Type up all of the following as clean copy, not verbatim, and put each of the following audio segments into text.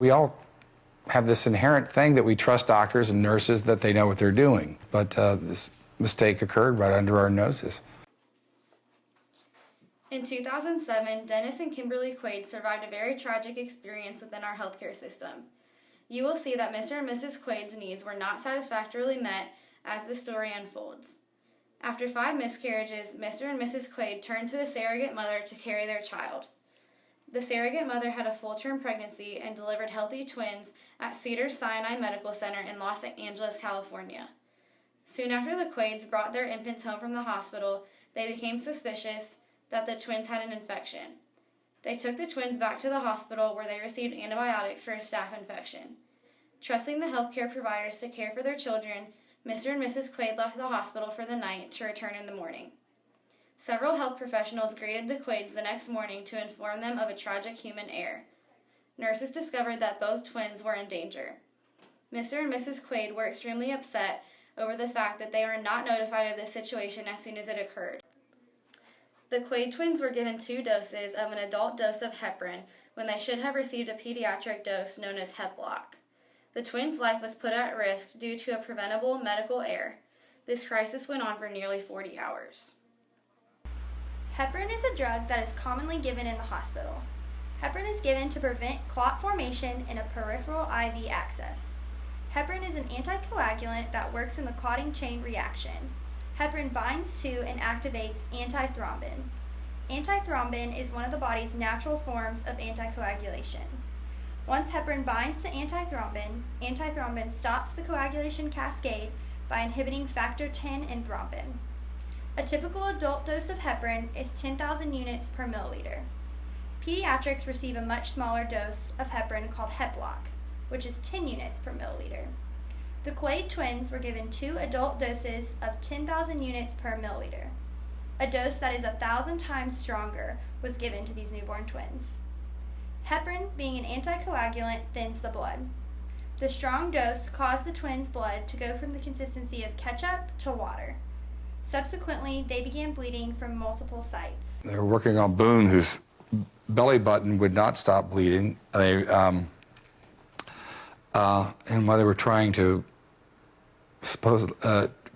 We all have this inherent thing that we trust doctors and nurses that they know what they're doing, but this mistake occurred right under our noses. In 2007, Dennis and Kimberly Quaid survived a very tragic experience within our healthcare system. You will see that Mr. and Mrs. Quaid's needs were not satisfactorily met as the story unfolds. After 5 miscarriages, Mr. and Mrs. Quaid turned to a surrogate mother to carry their child. The surrogate mother had a full-term pregnancy and delivered healthy twins at Cedars-Sinai Medical Center in Los Angeles, California. Soon after the Quaids brought their infants home from the hospital, they became suspicious that the twins had an infection. They took the twins back to the hospital where they received antibiotics for a staph infection. Trusting the healthcare providers to care for their children, Mr. and Mrs. Quaid left the hospital for the night to return in the morning. Several health professionals greeted the Quaids the next morning to inform them of a tragic human error. Nurses discovered that both twins were in danger. Mr. and Mrs. Quaid were extremely upset over the fact that they were not notified of this situation as soon as it occurred. The Quaid twins were given 2 doses of an adult dose of heparin when they should have received a pediatric dose known as Heplock. The twins' life was put at risk due to a preventable medical error. This crisis went on for nearly 40 hours. Heparin is a drug that is commonly given in the hospital. Heparin is given to prevent clot formation in a peripheral IV access. Heparin is an anticoagulant that works in the clotting chain reaction. Heparin binds to and activates antithrombin. Antithrombin is one of the body's natural forms of anticoagulation. Once heparin binds to antithrombin, antithrombin stops the coagulation cascade by inhibiting factor X in thrombin. A typical adult dose of heparin is 10,000 units per milliliter. Pediatrics receive a much smaller dose of heparin called Heplock, which is 10 units per milliliter. The Quaid twins were given 2 adult doses of 10,000 units per milliliter. A dose that is 1,000 times stronger was given to these newborn twins. Heparin, being an anticoagulant, thins the blood. The strong dose caused the twins' blood to go from the consistency of ketchup to water. Subsequently, they began bleeding from multiple sites. They were working on Boone, whose belly button would not stop bleeding. And while they were trying to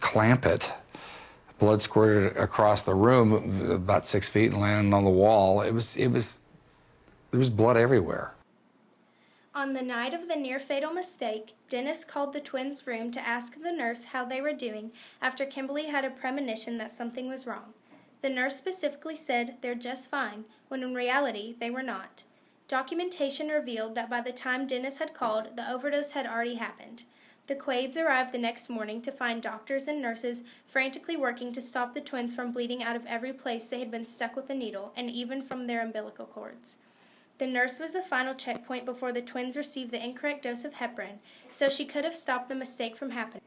clamp it, blood squirted across the room about 6 feet and landed on the wall. There was blood everywhere. On the night of the near-fatal mistake, Dennis called the twins' room to ask the nurse how they were doing after Kimberly had a premonition that something was wrong. The nurse specifically said they're just fine, when in reality they were not. Documentation revealed that by the time Dennis had called, the overdose had already happened. The Quaids arrived the next morning to find doctors and nurses frantically working to stop the twins from bleeding out of every place they had been stuck with a needle, and even from their umbilical cords. The nurse was the final checkpoint before the twins received the incorrect dose of heparin, so she could have stopped the mistake from happening.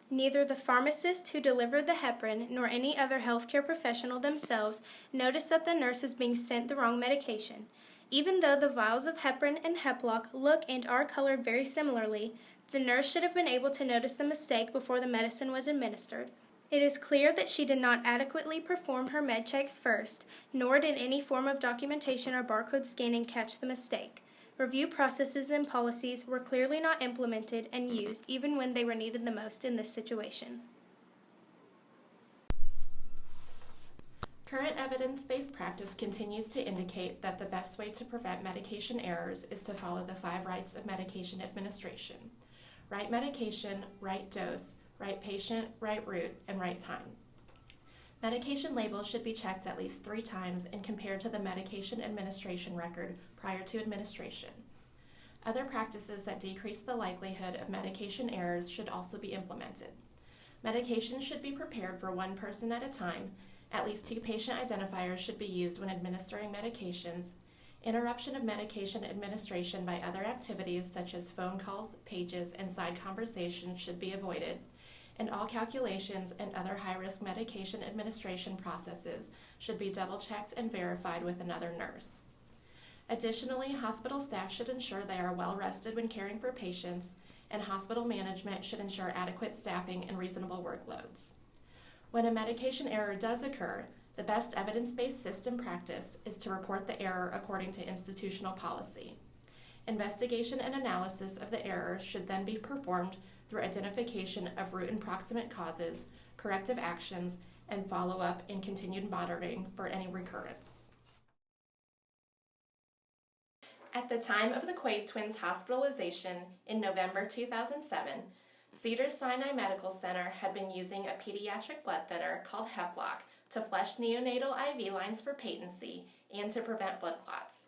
Neither the pharmacist who delivered the heparin nor any other healthcare professional themselves noticed that the nurse was being sent the wrong medication. Even though the vials of heparin and Heplock look and are colored very similarly, the nurse should have been able to notice the mistake before the medicine was administered. It is clear that she did not adequately perform her med checks first, nor did any form of documentation or barcode scanning catch the mistake. Review processes and policies were clearly not implemented and used even when they were needed the most in this situation. Current evidence-based practice continues to indicate that the best way to prevent medication errors is to follow the 5 rights of medication administration: right medication, right dose, right patient, right route, and right time. Medication labels should be checked at least 3 times and compared to the medication administration record prior to administration. Other practices that decrease the likelihood of medication errors should also be implemented. Medications should be prepared for 1 person at a time. At least 2 patient identifiers should be used when administering medications. Interruption of medication administration by other activities such as phone calls, pages, and side conversations should be avoided, and all calculations and other high-risk medication administration processes should be double-checked and verified with another nurse. Additionally, hospital staff should ensure they are well rested when caring for patients, and hospital management should ensure adequate staffing and reasonable workloads. When a medication error does occur, the best evidence-based system practice is to report the error according to institutional policy. Investigation and analysis of the error should then be performed through identification of root and proximate causes, corrective actions, and follow-up and continued monitoring for any recurrence. At the time of the Quaid twins' hospitalization in November 2007, Cedars-Sinai Medical Center had been using a pediatric blood thinner called Heplock to flush neonatal IV lines for patency and to prevent blood clots.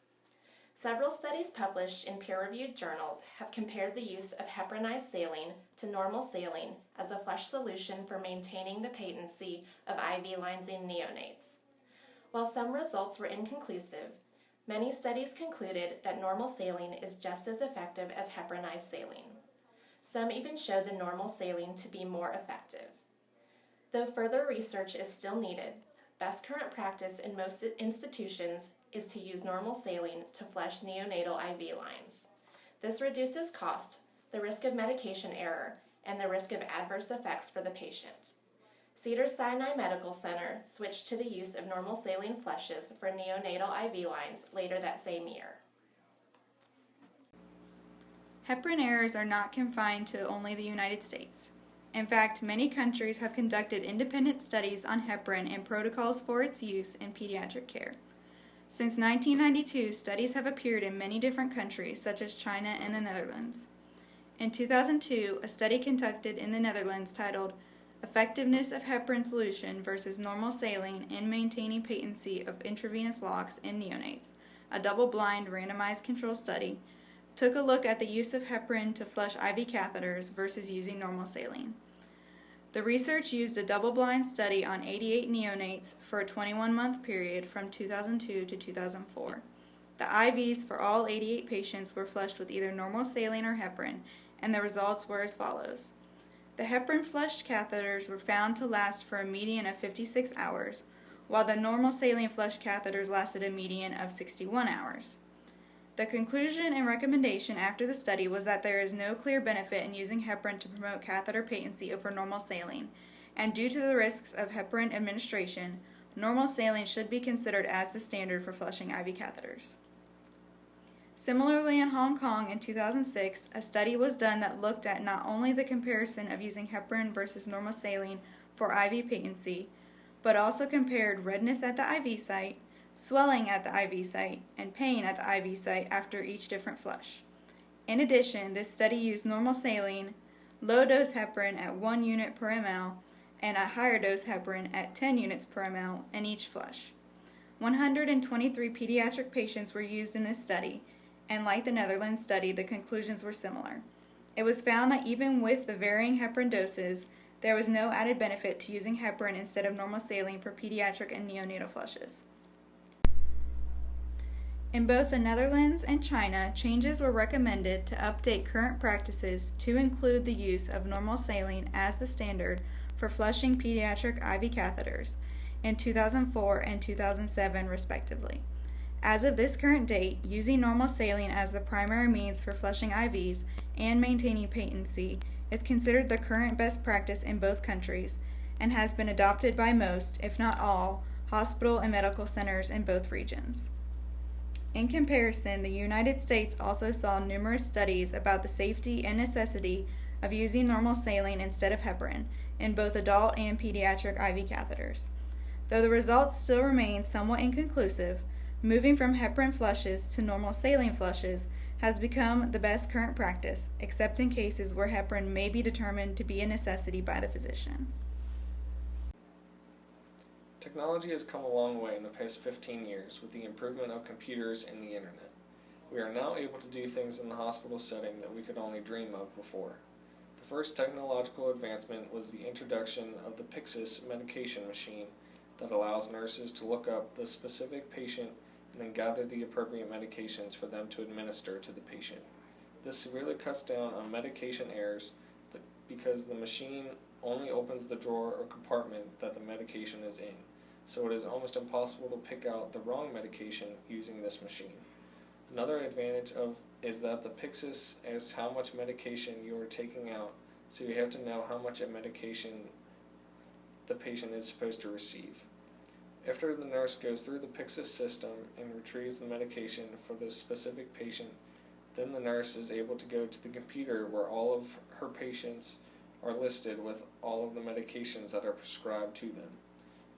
Several studies published in peer-reviewed journals have compared the use of heparinized saline to normal saline as a flush solution for maintaining the patency of IV lines in neonates. While some results were inconclusive, many studies concluded that normal saline is just as effective as heparinized saline. Some even showed the normal saline to be more effective. Though further research is still needed, best current practice in most institutions is to use normal saline to flush neonatal IV lines. This reduces cost, the risk of medication error, and the risk of adverse effects for the patient. Cedars-Sinai Medical Center switched to the use of normal saline flushes for neonatal IV lines later that same year. Heparin errors are not confined to only the United States. In fact, many countries have conducted independent studies on heparin and protocols for its use in pediatric care. Since 1992, studies have appeared in many different countries, such as China and the Netherlands. In 2002, a study conducted in the Netherlands titled Effectiveness of Heparin Solution versus Normal Saline in Maintaining Patency of Intravenous Locks in Neonates, a double-blind randomized control study, took a look at the use of heparin to flush IV catheters versus using normal saline. The research used a double-blind study on 88 neonates for a 21-month period from 2002 to 2004. The IVs for all 88 patients were flushed with either normal saline or heparin, and the results were as follows. The heparin-flushed catheters were found to last for a median of 56 hours, while the normal saline-flushed catheters lasted a median of 61 hours. The conclusion and recommendation after the study was that there is no clear benefit in using heparin to promote catheter patency over normal saline, and due to the risks of heparin administration, normal saline should be considered as the standard for flushing IV catheters. Similarly, in Hong Kong in 2006, a study was done that looked at not only the comparison of using heparin versus normal saline for IV patency, but also compared redness at the IV site, swelling at the IV site, and pain at the IV site after each different flush. In addition, this study used normal saline, low-dose heparin at 1 unit per ml, and a higher dose heparin at 10 units per ml in each flush. 123 pediatric patients were used in this study, and like the Netherlands study, the conclusions were similar. It was found that even with the varying heparin doses, there was no added benefit to using heparin instead of normal saline for pediatric and neonatal flushes. In both the Netherlands and China, changes were recommended to update current practices to include the use of normal saline as the standard for flushing pediatric IV catheters in 2004 and 2007 respectively. As of this current date, using normal saline as the primary means for flushing IVs and maintaining patency is considered the current best practice in both countries and has been adopted by most, if not all, hospital and medical centers in both regions. In comparison, the United States also saw numerous studies about the safety and necessity of using normal saline instead of heparin in both adult and pediatric IV catheters. Though the results still remain somewhat inconclusive, moving from heparin flushes to normal saline flushes has become the best current practice, except in cases where heparin may be determined to be a necessity by the physician. Technology has come a long way in the past 15 years with the improvement of computers and the internet. We are now able to do things in the hospital setting that we could only dream of before. The first technological advancement was the introduction of the Pyxis medication machine that allows nurses to look up the specific patient and then gather the appropriate medications for them to administer to the patient. This really cuts down on medication errors because the machine only opens the drawer or compartment that the medication is in, so it is almost impossible to pick out the wrong medication using this machine. Another advantage is that the Pyxis asks how much medication you are taking out, so you have to know how much of medication the patient is supposed to receive. After the nurse goes through the Pyxis system and retrieves the medication for the specific patient, Then the nurse is able to go to the computer where all of her patients are listed with all of the medications that are prescribed to them.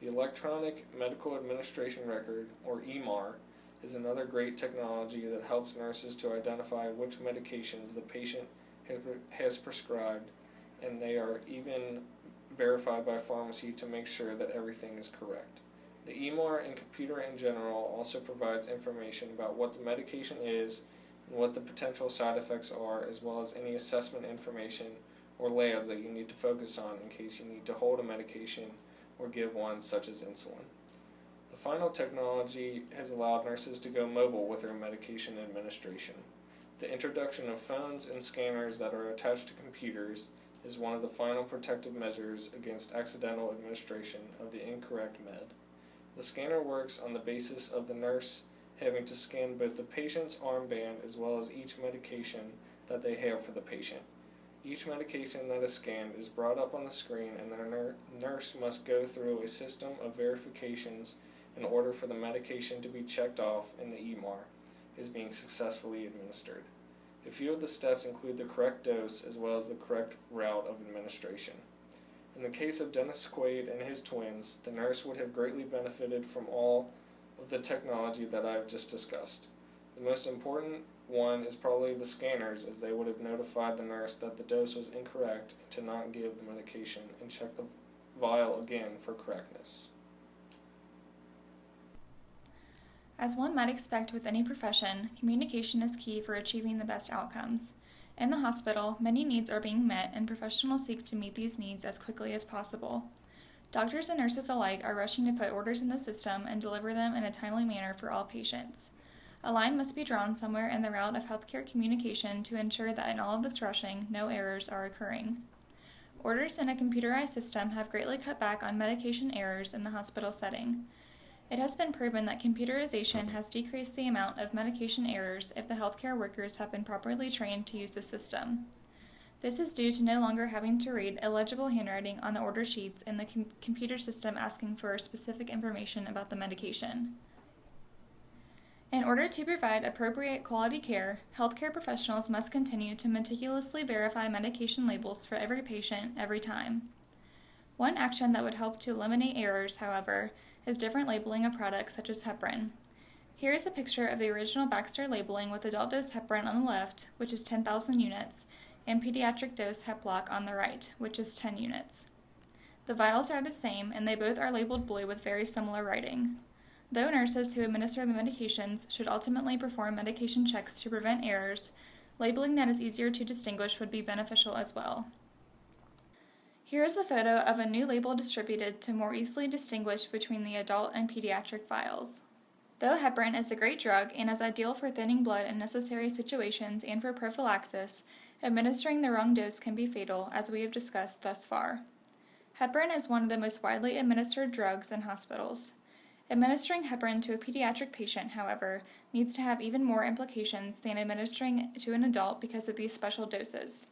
The Electronic Medical Administration Record, or EMAR, is another great technology that helps nurses to identify which medications the patient has prescribed, and they are even verified by pharmacy to make sure that everything is correct. The EMAR and computer in general also provides information about what the medication is and what the potential side effects are, as well as any assessment information or labs that you need to focus on in case you need to hold a medication or give one, such as insulin. The final technology has allowed nurses to go mobile with their medication administration. The introduction of phones and scanners that are attached to computers is one of the final protective measures against accidental administration of the incorrect med. The scanner works on the basis of the nurse having to scan both the patient's armband as well as each medication that they have for the patient. Each medication that is scanned is brought up on the screen, and the nurse must go through a system of verifications in order for the medication to be checked off in the EMAR is being successfully administered. A few of the steps include the correct dose as well as the correct route of administration. In the case of Dennis Quaid and his twins, the nurse would have greatly benefited from all of the technology that I have just discussed. The most important one is probably the scanners, as they would have notified the nurse that the dose was incorrect and to not give the medication and check the vial again for correctness. As one might expect with any profession, communication is key for achieving the best outcomes. In the hospital, many needs are being met, and professionals seek to meet these needs as quickly as possible. Doctors and nurses alike are rushing to put orders in the system and deliver them in a timely manner for all patients. A line must be drawn somewhere in the route of healthcare communication to ensure that in all of this rushing, no errors are occurring. Orders in a computerized system have greatly cut back on medication errors in the hospital setting. It has been proven that computerization has decreased the amount of medication errors if the healthcare workers have been properly trained to use the system. This is due to no longer having to read illegible handwriting on the order sheets in the computer system asking for specific information about the medication. In order to provide appropriate quality care, healthcare professionals must continue to meticulously verify medication labels for every patient every time. One action that would help to eliminate errors, however, is different labeling of products such as heparin. Here is a picture of the original Baxter labeling with adult dose heparin on the left, which is 10,000 units, and pediatric dose Hepblock on the right, which is 10 units. The vials are the same, and they both are labeled blue with very similar writing. Though nurses who administer the medications should ultimately perform medication checks to prevent errors, labeling that is easier to distinguish would be beneficial as well. Here is a photo of a new label distributed to more easily distinguish between the adult and pediatric vials. Though heparin is a great drug and is ideal for thinning blood in necessary situations and for prophylaxis, administering the wrong dose can be fatal, as we have discussed thus far. Heparin is one of the most widely administered drugs in hospitals. Administering heparin to a pediatric patient, however, needs to have even more implications than administering to an adult because of these special doses.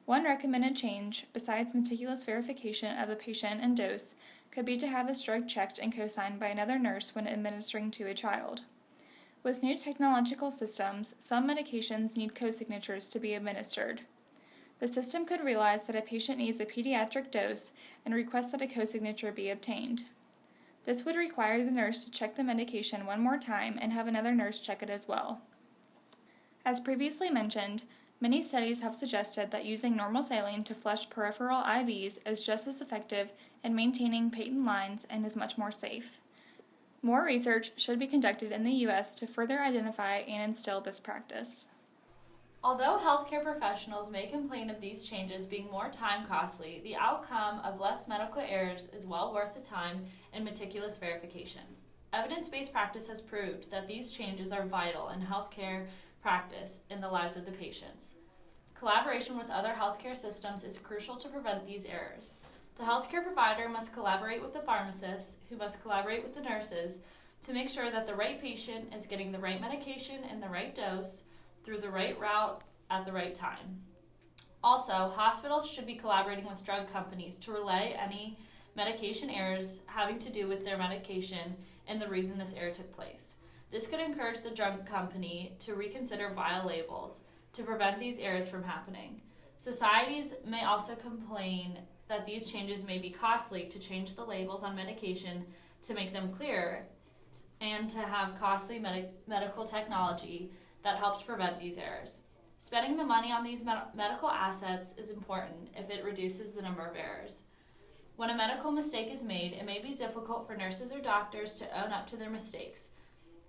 One recommended change, besides meticulous verification of the patient and dose, could be to have this drug checked and co-signed by another nurse when administering to a child. With new technological systems, some medications need co-signatures to be administered. The system could realize that a patient needs a pediatric dose and request that a co-signature be obtained. This would require the nurse to check the medication one more time and have another nurse check it as well. As previously mentioned, many studies have suggested that using normal saline to flush peripheral IVs is just as effective in maintaining patent lines and is much more safe. More research should be conducted in the U.S. to further identify and instill this practice. Although healthcare professionals may complain of these changes being more time costly, the outcome of less medical errors is well worth the time and meticulous verification. Evidence-based practice has proved that these changes are vital in healthcare practice in the lives of the patients. Collaboration with other healthcare systems is crucial to prevent these errors. The healthcare provider must collaborate with the pharmacists, who must collaborate with the nurses, to make sure that the right patient is getting the right medication in the right dose, through the right route, at the right time. Also, hospitals should be collaborating with drug companies to relay any medication errors having to do with their medication and the reason this error took place. This could encourage the drug company to reconsider vial labels to prevent these errors from happening. Societies may also complain that these changes may be costly to change the labels on medication to make them clearer and to have costly medical technology that helps prevent these errors. Spending the money on these medical assets is important if it reduces the number of errors. When a medical mistake is made, it may be difficult for nurses or doctors to own up to their mistakes,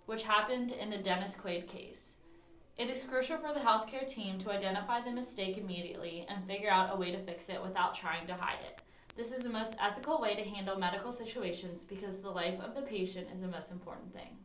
which happened in the Dennis Quaid case. It is crucial for the healthcare team to identify the mistake immediately and figure out a way to fix it without trying to hide it. This is the most ethical way to handle medical situations because the life of the patient is the most important thing.